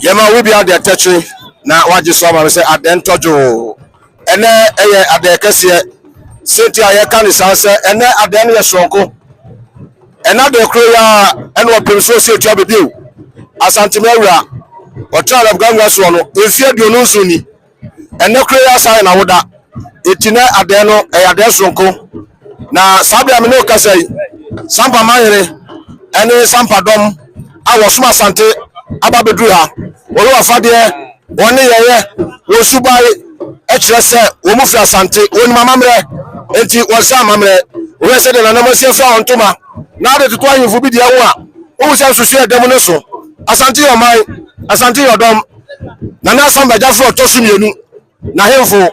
Yema we be out there touching na waji so ma say aden tojo ene eye ade kese senti aye kan sanse ene aden ye sonko ena de kro ya ene opem so senti abebiu asante mawura o tara gangwa so no efie duonu nso ni ene kro ya sai na woda etine aden no eye aden sonko na sabe amene okasai sampa mayere ene sampa dom awo suma asante ababedu ha wole wafade woni yeye wo subai e kire se wo mu fi asante woni mamamre enti wo sa mamre wo se de na mo se fa ontoma na de tutu ayifu bi de wo a wo se susu edem no so asante yo mai asante yo dom na na samba jafo to su mienu na hemfo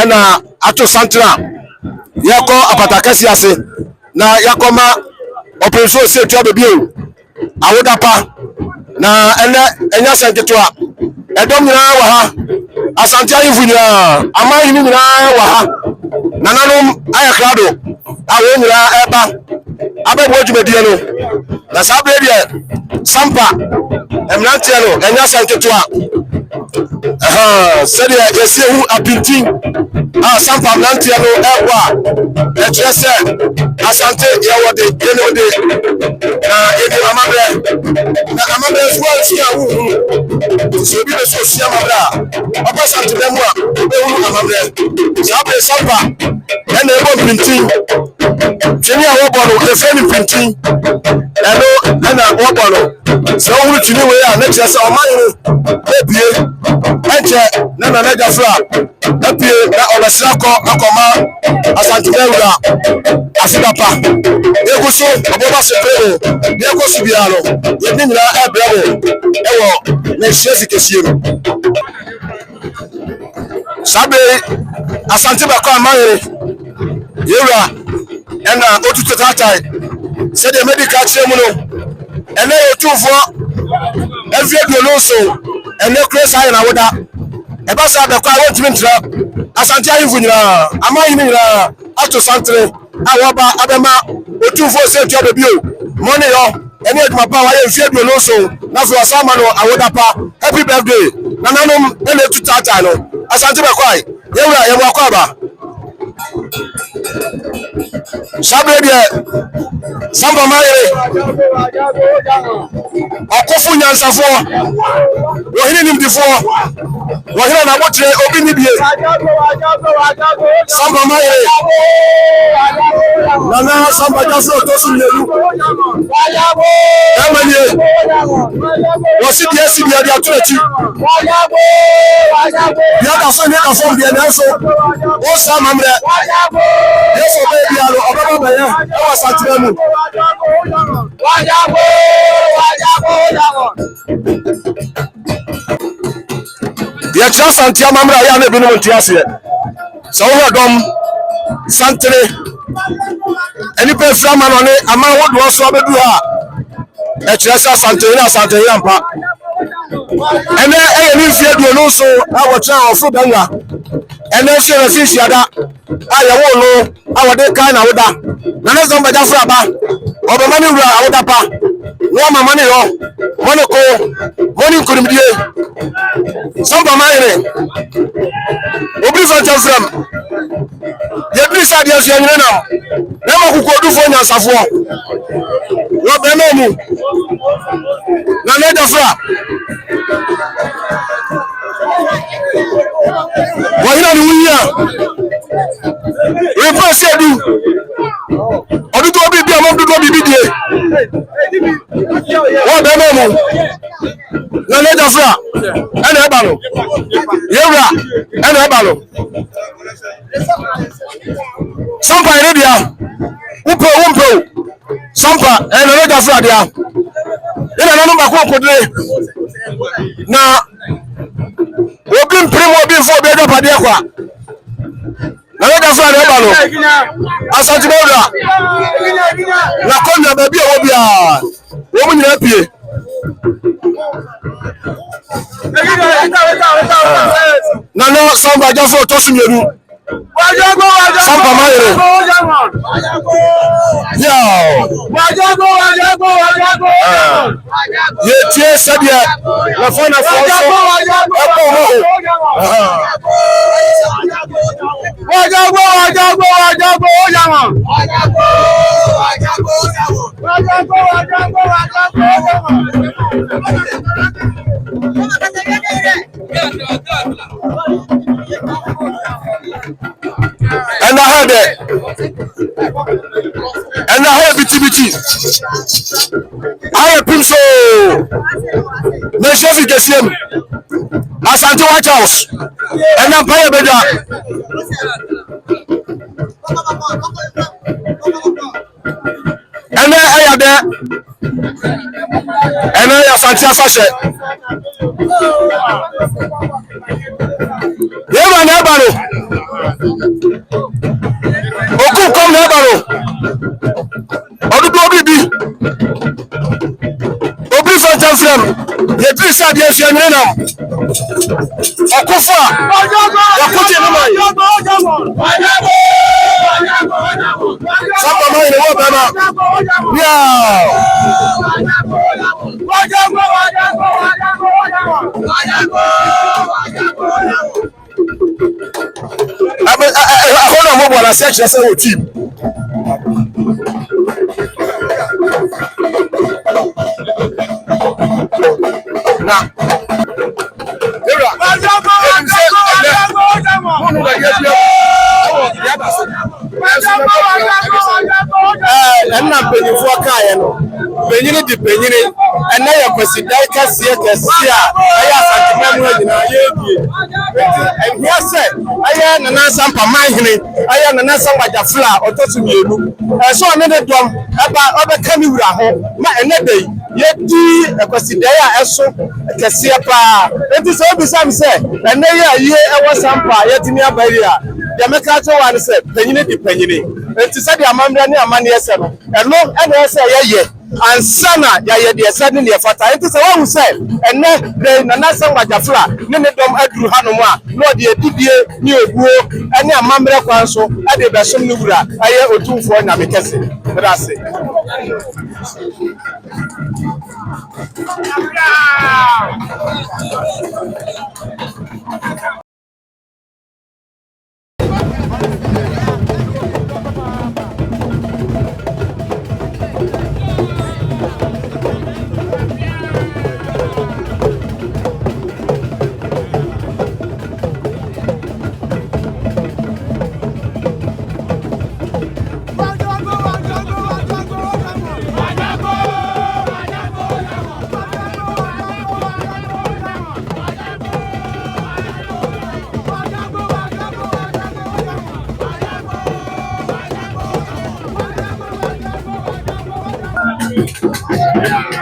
e na ato santra yako apatakasi ase na yakoma operation se tu abebio awodapa na enya senketua edom nyina wa ha asante ayifu nyina amayi nyina wa ha nananum ayakrado awo nyina eba abebo djumedie no na sabre die sampa emnante no enya senketua said yes hu apintin sampa emnante no ewa e trese asante yewode yenode na edi amamre fuwa sia hu so bi so sia mabra oba sante demu a ehu amamre sabre sampa ena ebo pintin cheni a wo bolo efeni pintin eno ena wo bolo so hu chini we a na trese o mayo ebie enche na na naja fra apie na obasrako akoma asante dewura asidapa eguso oboba sepero yekosu biaro yedi nyina ebrabo ewo na shezi kesiem sabe asante bako amayere yewura ena otutu tatai se de medical chemuno ene otufo every no so ene kresa ya na woda eba sa be kwa won ntra asante ayifu nyina amayi nyina ato santre awoba abema otufo se tu abebio money yo ene eduma pa wa ye mfie do no so na so asama no awoda pa happy birthday nananum ene tu tata no asante be kwa yewura ye bo kwa ba sabe de samba mayere akofu nyansafo wohini nimdifo wohina na botre obi nibie samba mayere nana samba jaso to sunyelu amanye wosi biesi bia dia tuachi bia da so ne ka fo bia na so o sa mamre yeso be bia lo obaba be ya e wasatire mu wajabo ya cha santia mamra ya na binu ntiase so wo dom santre eni pe frama no ne ama wodo so abedu ha e kire sa santre na santre ya mpa ene eye ni fie du no so awo tra ofo banga ene so na fishi ada aya wo no awode kai na woda na ne zomba ja fra ba obama ni wura awoda pa wo mama ni yo woni ko woni nkurumdie somba mayere obi fa ja from ye bi sa dia so nyina na ma kukodu fo nyansafo wo be na mu na ne da fra wahina ni wunya repass edu odugo bi amom dugo bi die wo be na mu na ne da fra ena eba no yewra ena eba no sampa ere dia umpo sampa ena ne da fra dia ina na numba ko kodre na obi mprim obi fo be do pade kwa na we da fra na eba no asante bawra na konya ba bi obi a wo mu nyina pie na no samba jafo to sunyenu sampa mayere yo Yetie sadia na fona foso epo ho wajago ojama and I heard it and I heard biti I pim so na shofi kesiem Asante White House and na pay beda and I am there and I Asante Afashe Yeba na baro Oku kom na baro Odu bibi Obi Fanta Flem ye trisa de afiamire nam Okofa yakote no mai Sapa mai ne wo bana yeah hold on mo bona search say o team na na penyifo kae no penyini di penyini ena ya president kase kase a aya Asante mu nyina ye bie ehia se aya nana sampa manhene aya nana sangwajafla otosu mienu so ne de dom eba obeka mi wura ho ma ene dei ye di president a eso kase pa enti so bi sam se ene ye ewo sampa ye timi abari a de meka to wan se penyini di penyini enti se de amamre ne amane ese no eno ene ese ye ansana ya de ese ne ne fata enti se wo se ene de nana sangwajafla ne ne dom aduru hanom a no de edidie ni ebuo ene amamre kwan so ade besom ne wura aye otumfo nyame kese brase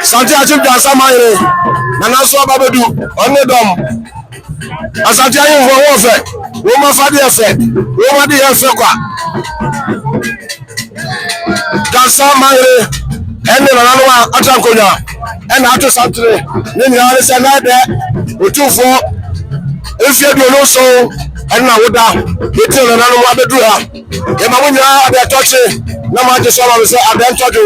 Santi Achim Dansa Mayere Nana so ababedu onne dom Asante ayin wo fe wo ma fade efe wo ma de efe kwa Dansa Mayere enne nana no atankonya ena ato santre ne ni ale se na de otufo efie bi no so ena woda eti nana no abedu ha e ma munya ade toche na ma je so ma se ade ntojo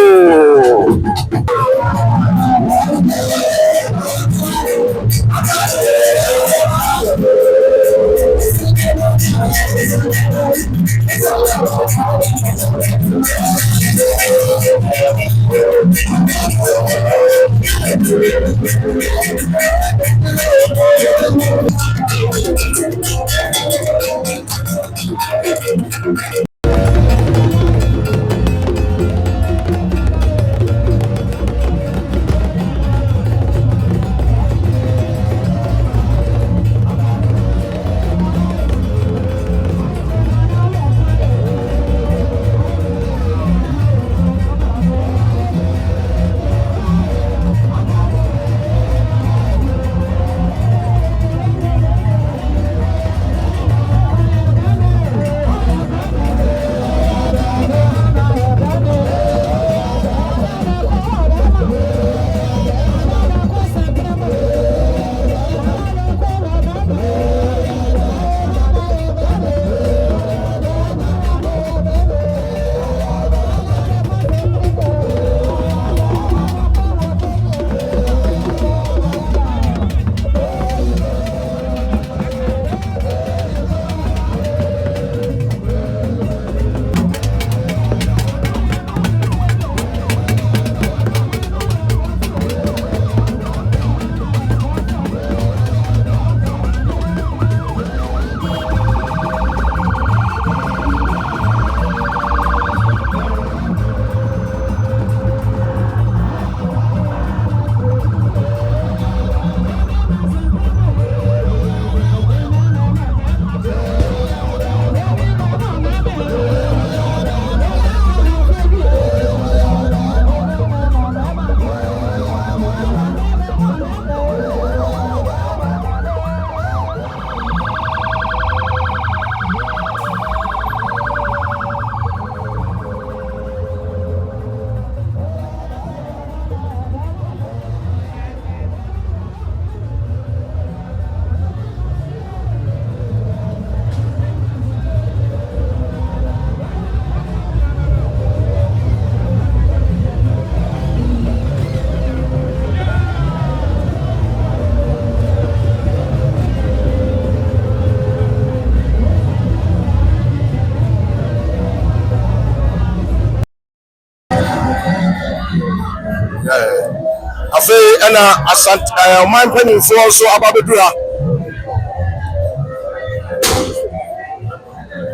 afe ana asant man panin fo so ababedura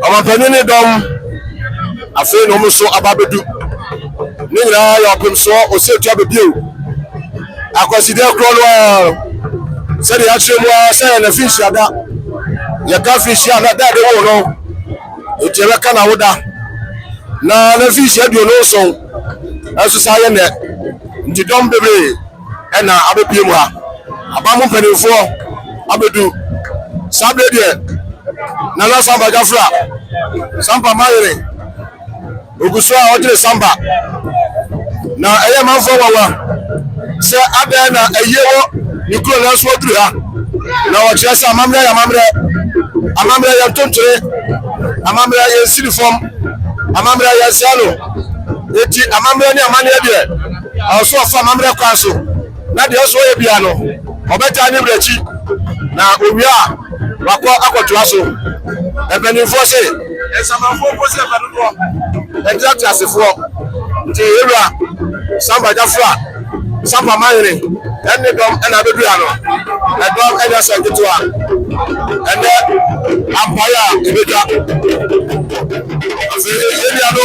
ama panin ni dom afe no mo so ababedu ni nyina ya opem so osetua bebio akwaside kro no se de achemu se na fish ada ya ka fish ada da de wo no etiwe kana woda na fish aduo no so aso sa ye ne nti dom bebre ena abepie mu ha abamu panifo abedu sabre de na la samba gafra samba mayere oguso a odire samba na eye manfo wawa se ada na eyewo nikro na so odure ha na o kire se amamre ya tontre amamre ya silifom amamre ya sialo eti amamre ni amane de also fa amamre kwanso na de so ye bia no obeta ni brechi na owia wakọ akoto aso ebenifo se esamanfo ko se benudo exact asefo nti ewura samba jafra samba mayere enne dom ena bedua no edom ena sanketua enne ampaya ebeja afi ebia no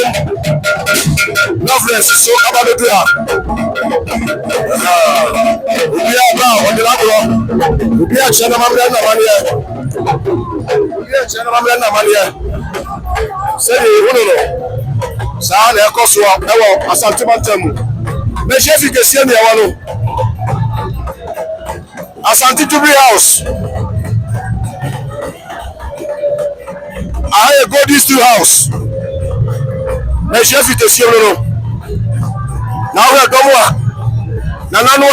Loveless so ababedua ubia ba odilabro ubia chena mamre na manie say wono sa na ekoso ewo asante bantam me chef kesie me ewo no Asante Jubilee House I go this to house me chef kesie no na we domo na nanu a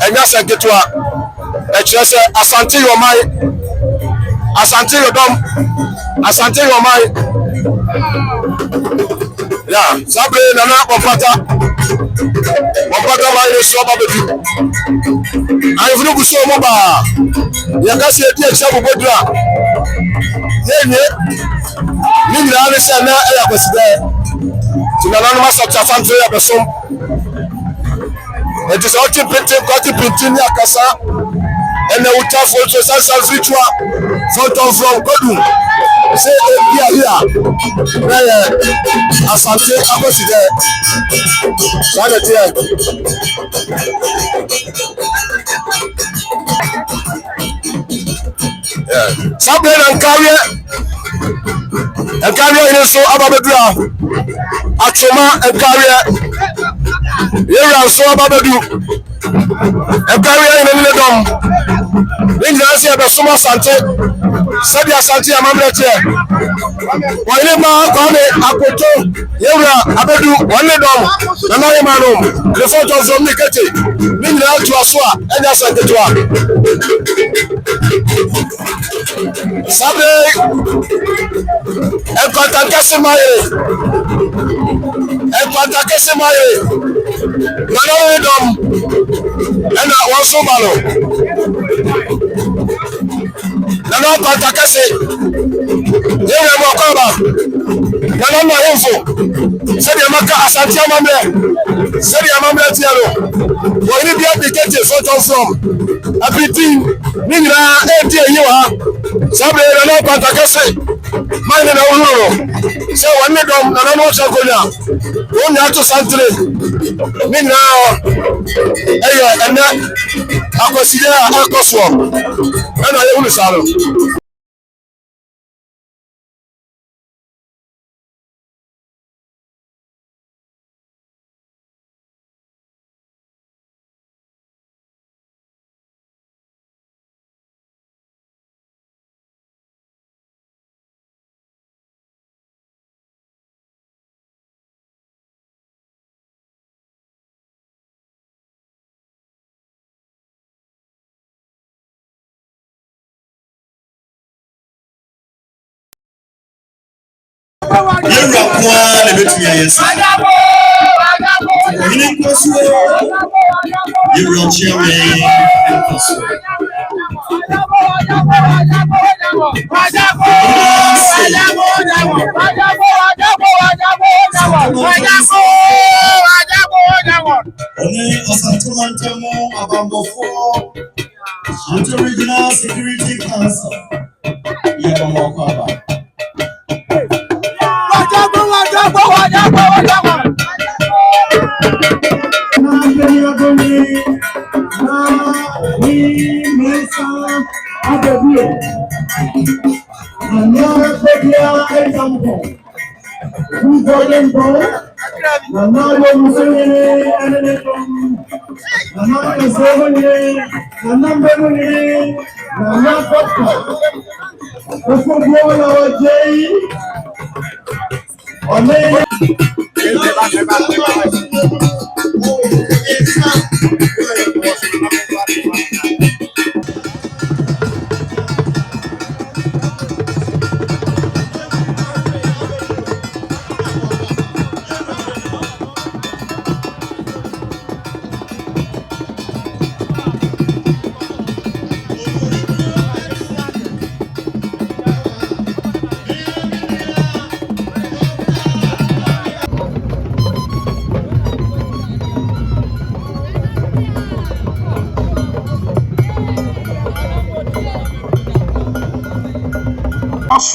enya sanketua e kire se asante yomai asante yodom asante yomai ya sabre nana kompata mai so babedu ai vunu buso mo ba ya kasi eti e chabu bodura yenye ni na ale se na e ya kweside tinana no maso asante ya besom it is all printing ya kasa and the water for social ritual photo from Godun say here asante akoside sanete sabre na nkawie ile so ababedua atoma nkawie yera so ababedu nkawie ile dom ninja se be suma sante sabi asante amamrete wale ma ko me akoto yera abedu wale dom na na ye manum the photo from me kete ninja to aswa enya sante to sabe enquanto que se maye nana dom ena wonso balo nana enquanto que se yewe mo koba nana na info sebi amaka asante amamre sebi amamre tiaro woni bia dikete photo from abitin ninra enti eyiwa sabe nana enquanto que se mine na wuro se woni dom nana no chakonya woni ato santre ninra eyo ena akoside akoso ena ye wulu salo Yura kwa le betu ya Yesu. Yini kosu. Yura chiame kosu. Mantemo Abambofo, Shanto Regional Security Council. Yamamokwaba.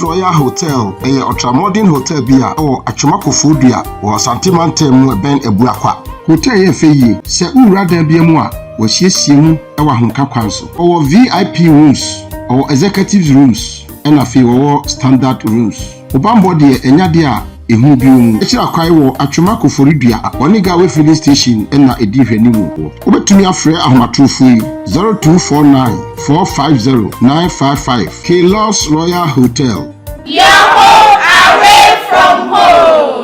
Royal Hotel, a ultra-modern hotel bia or Achumakofodia or Santimantem Ben Ebuakwa. Hotel Ye se urada biamua was yesimu ewa hunka kwanso. Or VIP rooms or executive rooms and a few standard rooms. Obambodi enyadia ehu bium. Echira kwai wo Achumakofodia Onigawe filling station na edi hwanimu. Obetumi afre ahomatofo 0249 450 955 Kelos Royal Hotel. Your home away from home.